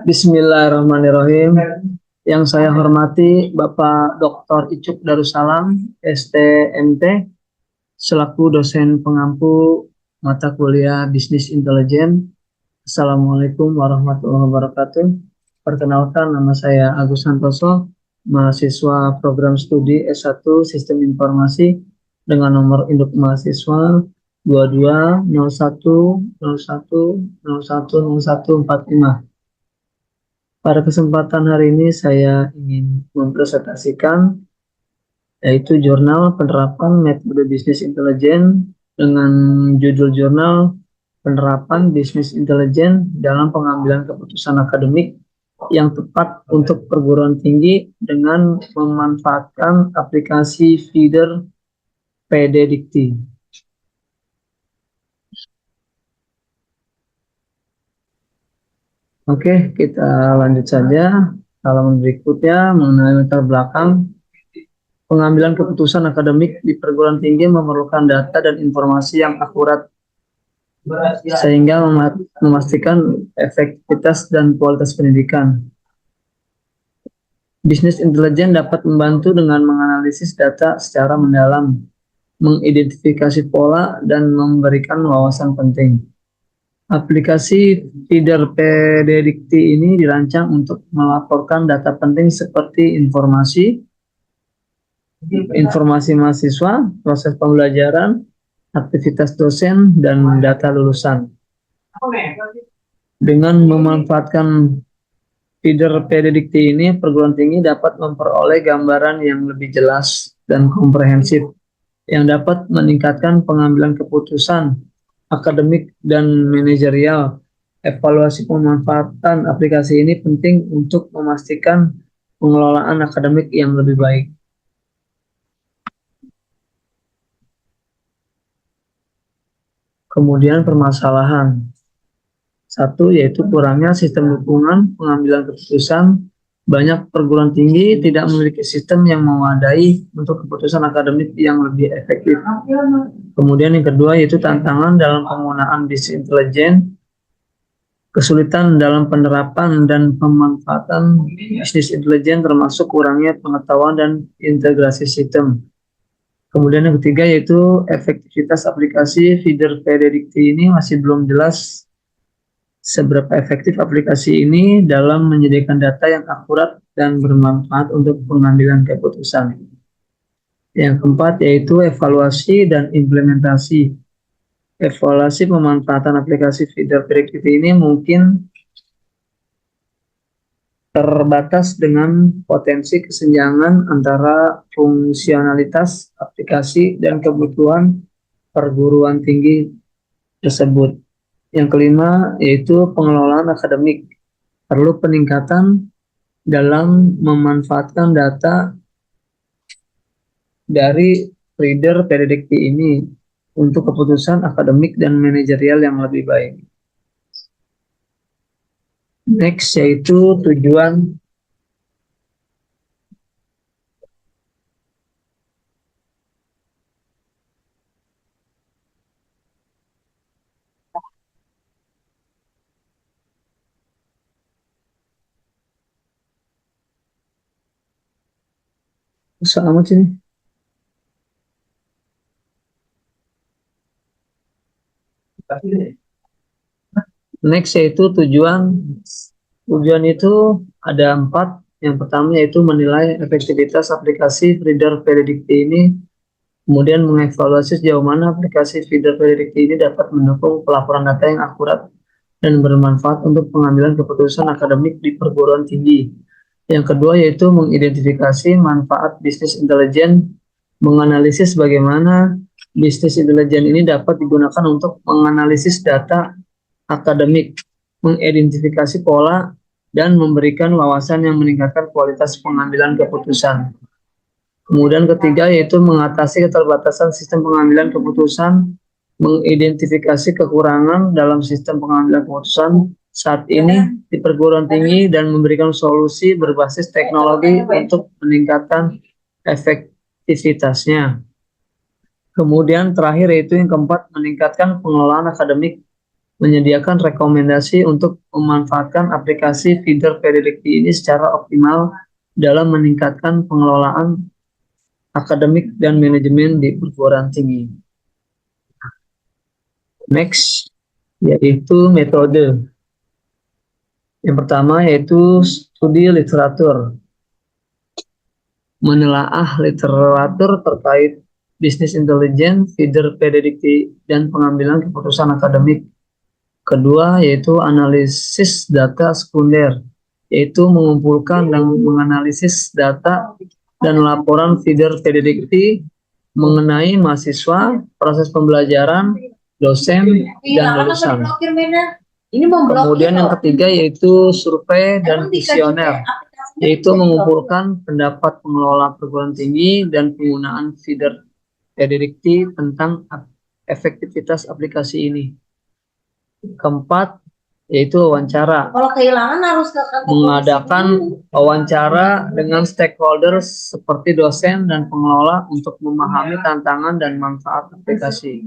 Bismillahirrahmanirrahim. Yang saya hormati Bapak Dr. Icuk Darussalam, STMT, selaku dosen pengampu mata kuliah Bisnis Intelijen. Assalamualaikum warahmatullahi wabarakatuh. Perkenalkan, nama saya Agus Santoso, mahasiswa program studi S1 Sistem Informasi dengan nomor induk mahasiswa 220101010145. Pada kesempatan hari ini saya ingin mempresentasikan yaitu jurnal penerapan metode bisnis intelijen dengan judul jurnal penerapan bisnis intelijen dalam pengambilan keputusan akademik yang tepat untuk perguruan tinggi dengan memanfaatkan aplikasi feeder PDDikti. Oke, kita lanjut saja. Halaman berikutnya mengenai latar belakang. Pengambilan keputusan akademik di perguruan tinggi memerlukan data dan informasi yang akurat sehingga memastikan efektivitas dan kualitas pendidikan. Bisnis intelijen dapat membantu dengan menganalisis data secara mendalam, mengidentifikasi pola, dan memberikan wawasan penting. Aplikasi feeder PDDikti ini dirancang untuk melaporkan data penting seperti informasi mahasiswa, proses pembelajaran, aktivitas dosen, dan data lulusan. Dengan memanfaatkan feeder PDDikti ini, perguruan tinggi dapat memperoleh gambaran yang lebih jelas dan komprehensif yang dapat meningkatkan pengambilan keputusan akademik dan manajerial. Evaluasi pemanfaatan aplikasi ini penting untuk memastikan pengelolaan akademik yang lebih baik. Kemudian permasalahan. Satu, yaitu kurangnya sistem dukungan pengambilan keputusan. Banyak perguruan tinggi tidak memiliki sistem yang memadai untuk keputusan akademik yang lebih efektif. Kemudian yang kedua, yaitu tantangan dalam penggunaan bisnis intelijen. Kesulitan dalam penerapan dan pemanfaatan bisnis intelijen termasuk kurangnya pengetahuan dan integrasi sistem. Kemudian yang ketiga yaitu efektivitas aplikasi feeder PDDikti ini masih belum jelas seberapa efektif aplikasi ini dalam menyediakan data yang akurat dan bermanfaat untuk pengambilan keputusan. Yang keempat yaitu evaluasi dan implementasi. Evaluasi pemanfaatan aplikasi feeder PDDikti ini mungkin terbatas dengan potensi kesenjangan antara fungsionalitas aplikasi dan kebutuhan perguruan tinggi tersebut. Yang kelima yaitu pengelolaan akademik. Perlu peningkatan dalam memanfaatkan data dari feeder PDDikti ini untuk keputusan akademik dan manajerial yang lebih baik. Next yaitu tujuan sama sini. Next yaitu tujuan. Tujuan itu ada 4. Yang pertama yaitu menilai efektivitas aplikasi feeder PDDikti ini. Kemudian mengevaluasi sejauh mana aplikasi feeder PDDikti ini dapat mendukung pelaporan data yang akurat dan bermanfaat untuk pengambilan keputusan akademik di perguruan tinggi. Yang kedua yaitu mengidentifikasi manfaat bisnis intelijen, menganalisis bagaimana bisnis intelijen ini dapat digunakan untuk menganalisis data akademik, mengidentifikasi pola, dan memberikan wawasan yang meningkatkan kualitas pengambilan keputusan. Kemudian ketiga yaitu mengatasi keterbatasan sistem pengambilan keputusan, mengidentifikasi kekurangan dalam sistem pengambilan keputusan saat ini di perguruan tinggi dan memberikan solusi berbasis teknologi untuk meningkatkan efektivitasnya. Kemudian terakhir yaitu yang keempat meningkatkan pengelolaan akademik. menyediakan rekomendasi untuk memanfaatkan aplikasi feeder predikti ini secara optimal dalam meningkatkan pengelolaan akademik dan manajemen di perguruan tinggi. Next, yaitu metode. Yang pertama yaitu studi literatur. Menelaah literatur terkait bisnis intelijen, feeder predikti, dan pengambilan keputusan akademik. Kedua yaitu analisis data sekunder, yaitu mengumpulkan dan menganalisis data dan laporan feeder predikti mengenai mahasiswa, proses pembelajaran, dosen, dan lulusan. Kemudian yang ketiga yaitu survei dan kuesioner, yaitu mengumpulkan pendapat pengelola perguruan tinggi dan penggunaan feeder predikti tentang efektivitas aplikasi ini. Keempat, yaitu wawancara. Kalau kehilangan harus mengadakan wawancara dengan stakeholder seperti dosen dan pengelola untuk memahami tantangan dan manfaat aplikasi.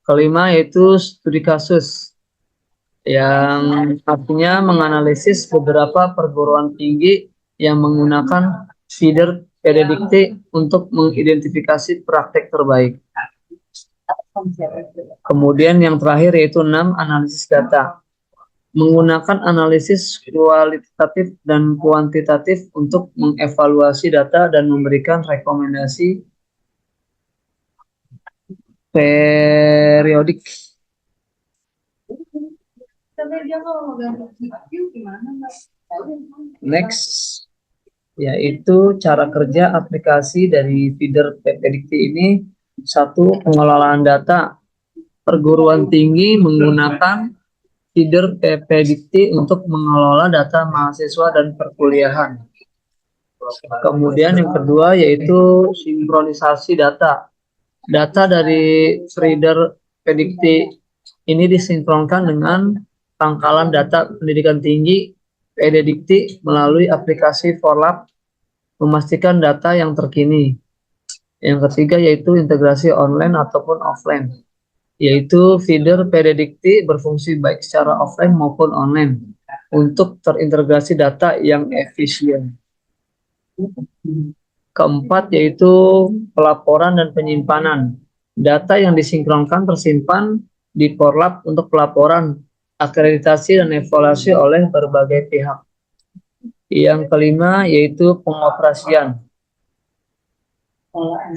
Kelima, yaitu studi kasus, yang artinya menganalisis beberapa perguruan tinggi yang menggunakan feeder predikti untuk mengidentifikasi praktek terbaik. Kemudian yang terakhir yaitu 6, analisis data. Menggunakan analisis kualitatif dan kuantitatif untuk mengevaluasi data dan memberikan rekomendasi periodik. Next, yaitu cara kerja aplikasi dari feeder predikti ini. Satu, pengelolaan data. Perguruan tinggi menggunakan feeder predikti untuk mengelola data mahasiswa dan perkuliahan. Kemudian yang kedua yaitu sinkronisasi data. Data dari feeder predikti ini disinkronkan dengan pangkalan data pendidikan tinggi predikti melalui aplikasi Forlab, memastikan data yang terkini. Yang ketiga yaitu integrasi online ataupun offline, yaitu feeder predikti berfungsi baik secara offline maupun online untuk terintegrasi data yang efisien. Keempat yaitu pelaporan dan penyimpanan. Data yang disinkronkan tersimpan di Forlab untuk pelaporan, akreditasi, dan evaluasi oleh berbagai pihak. Yang kelima yaitu pengoperasian.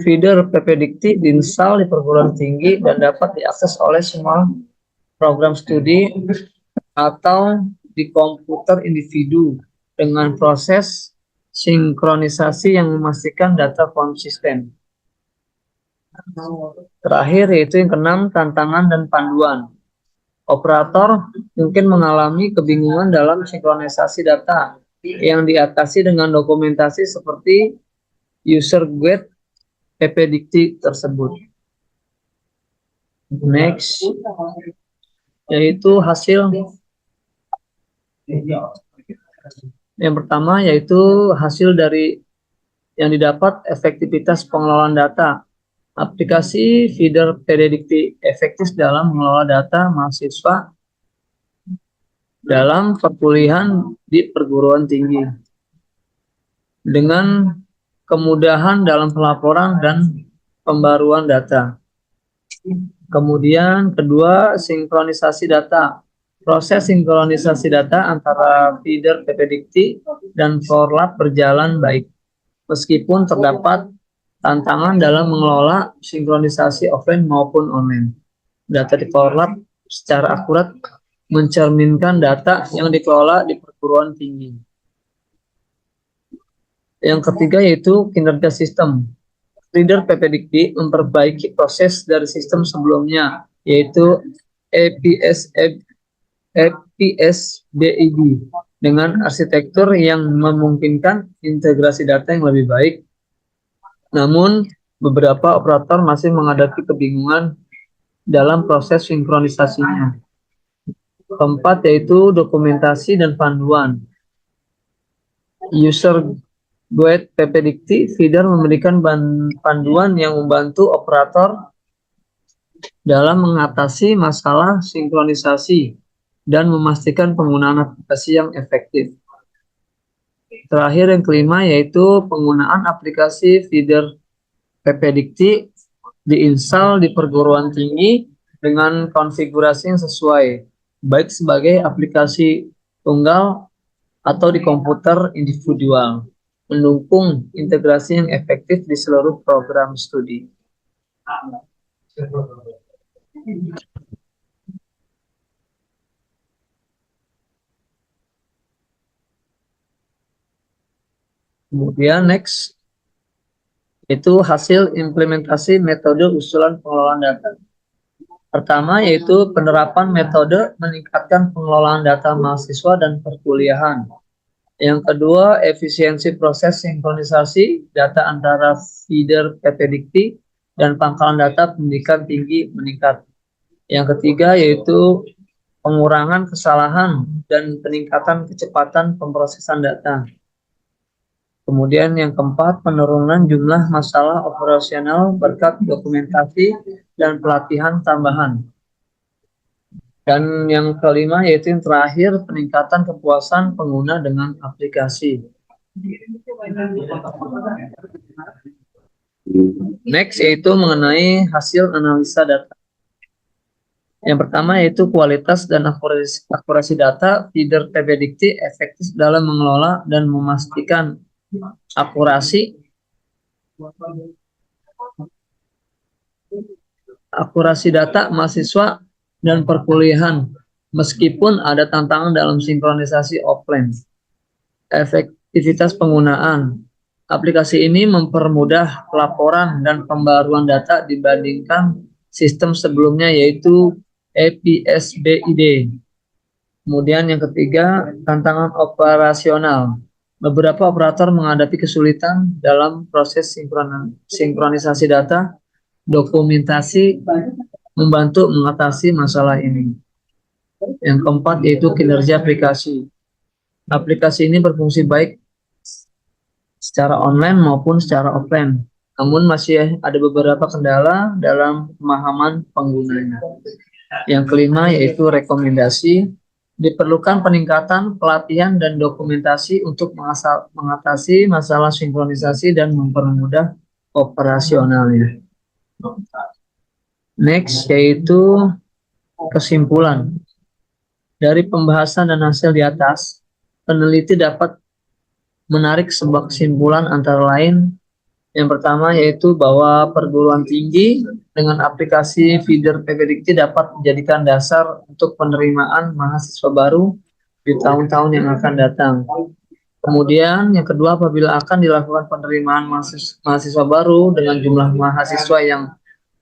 Feeder predikti diinstal di perguruan tinggi dan dapat diakses oleh semua program studi atau di komputer individu dengan proses sinkronisasi yang memastikan data konsisten. Terakhir yaitu yang keenam, tantangan dan panduan. Operator mungkin mengalami kebingungan dalam sinkronisasi data yang diatasi dengan dokumentasi seperti user guide predikti tersebut. Next, yaitu hasil. Yang pertama yaitu hasil dari yang didapat efektivitas pengelolaan data. Aplikasi feeder predikti efektif dalam mengelola data mahasiswa dalam perkuliahan di perguruan tinggi dengan kemudahan dalam pelaporan dan pembaruan data. Kemudian kedua, sinkronisasi data. Proses sinkronisasi data antara feeder predikti dan Forlab berjalan baik, meskipun terdapat tantangan dalam mengelola sinkronisasi offline maupun online. Data di Forlab secara akurat mencerminkan data yang dikelola di perguruan tinggi. Yang ketiga yaitu kinerja sistem. Feeder predikti memperbaiki proses dari sistem sebelumnya, yaitu EPSBID dengan arsitektur yang memungkinkan integrasi data yang lebih baik. Namun, beberapa operator masih menghadapi kebingungan dalam proses sinkronisasinya. Keempat yaitu dokumentasi dan panduan. User guide predikti feeder memberikan panduan yang membantu operator dalam mengatasi masalah sinkronisasi dan memastikan penggunaan aplikasi yang efektif. Terakhir yang kelima yaitu penggunaan aplikasi feeder PPDikti diinstal di perguruan tinggi dengan konfigurasi yang sesuai, baik sebagai aplikasi tunggal atau di komputer individual, mendukung integrasi yang efektif di seluruh program studi. Kemudian next, itu hasil implementasi metode usulan pengelolaan data. Pertama yaitu penerapan metode meningkatkan pengelolaan data mahasiswa dan perkuliahan. Yang kedua, efisiensi proses sinkronisasi data antara feeder PPDikti dan pangkalan data pendidikan tinggi meningkat. Yang ketiga yaitu pengurangan kesalahan dan peningkatan kecepatan pemrosesan data. Kemudian yang keempat, penurunan jumlah masalah operasional berkat dokumentasi dan pelatihan tambahan. Dan yang kelima yaitu yang terakhir, peningkatan kepuasan pengguna dengan aplikasi. Next yaitu mengenai hasil analisa data. Yang pertama yaitu kualitas dan akurasi data feeder PPDikti efektif dalam mengelola dan memastikan akurasi data mahasiswa dan perkuliahan meskipun ada tantangan dalam sinkronisasi offline. Efektivitas penggunaan. Aplikasi ini mempermudah pelaporan dan pembaruan data dibandingkan sistem sebelumnya yaitu EPSBID. Kemudian yang ketiga, tantangan operasional. Beberapa operator menghadapi kesulitan dalam proses sinkronisasi data, dokumentasi membantu mengatasi masalah ini. Yang keempat yaitu kinerja aplikasi. Aplikasi ini berfungsi baik secara online maupun secara offline. Namun masih ada beberapa kendala dalam pemahaman penggunanya. Yang kelima yaitu rekomendasi. Diperlukan peningkatan pelatihan dan dokumentasi untuk mengatasi masalah sinkronisasi dan mempermudah operasionalnya. Next yaitu kesimpulan. Dari pembahasan dan hasil di atas, peneliti dapat menarik sebuah kesimpulan antara lain. Yang pertama yaitu bahwa perguruan tinggi dengan aplikasi feeder PPDikti dapat menjadikan dasar untuk penerimaan mahasiswa baru di tahun-tahun yang akan datang. Kemudian yang kedua, apabila akan dilakukan penerimaan mahasiswa baru dengan jumlah mahasiswa yang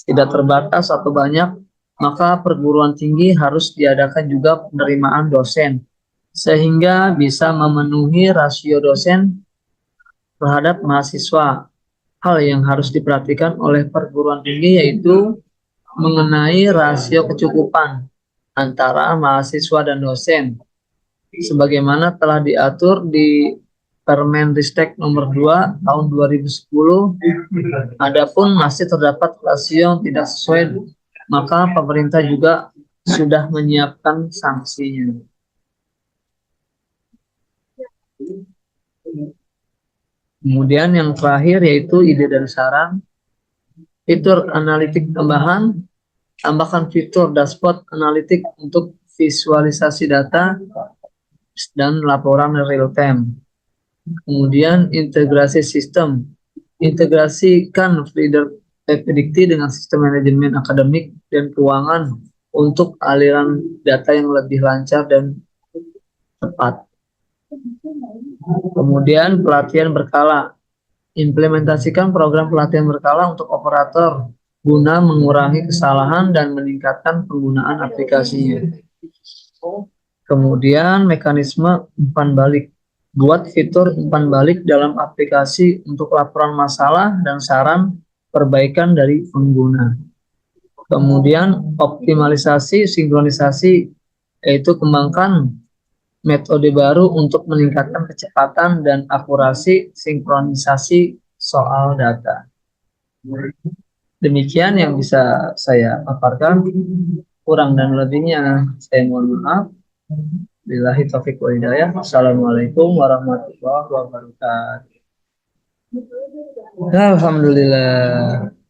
tidak terbatas atau banyak, maka perguruan tinggi harus diadakan juga penerimaan dosen sehingga bisa memenuhi rasio dosen terhadap mahasiswa. Hal yang harus diperhatikan oleh perguruan tinggi yaitu mengenai rasio kecukupan antara mahasiswa dan dosen sebagaimana telah diatur di Permenristek nomor 2 tahun 2010. Adapun masih terdapat rasio yang tidak sesuai, maka pemerintah juga sudah menyiapkan sanksinya. Kemudian yang terakhir yaitu ide dan saran. Fitur analitik tambahan, tambahkan fitur dashboard analitik untuk visualisasi data dan laporan real time. Kemudian integrasi sistem, integrasikan feeder PPDikti dengan sistem manajemen akademik dan keuangan untuk aliran data yang lebih lancar dan tepat. Kemudian pelatihan berkala. Implementasikan program pelatihan berkala untuk operator guna mengurangi kesalahan dan meningkatkan penggunaan aplikasinya. Kemudian mekanisme umpan balik. Buat fitur umpan balik dalam aplikasi untuk laporan masalah dan saran perbaikan dari pengguna. Kemudian optimalisasi sinkronisasi, yaitu kembangkan metode baru untuk meningkatkan kecepatan dan akurasi sinkronisasi soal data. Demikian yang bisa saya paparkan. Kurang dan lebihnya saya mohon maaf. Billahi taufiq wal hidayah. Assalamualaikum warahmatullahi wabarakatuh. Alhamdulillah.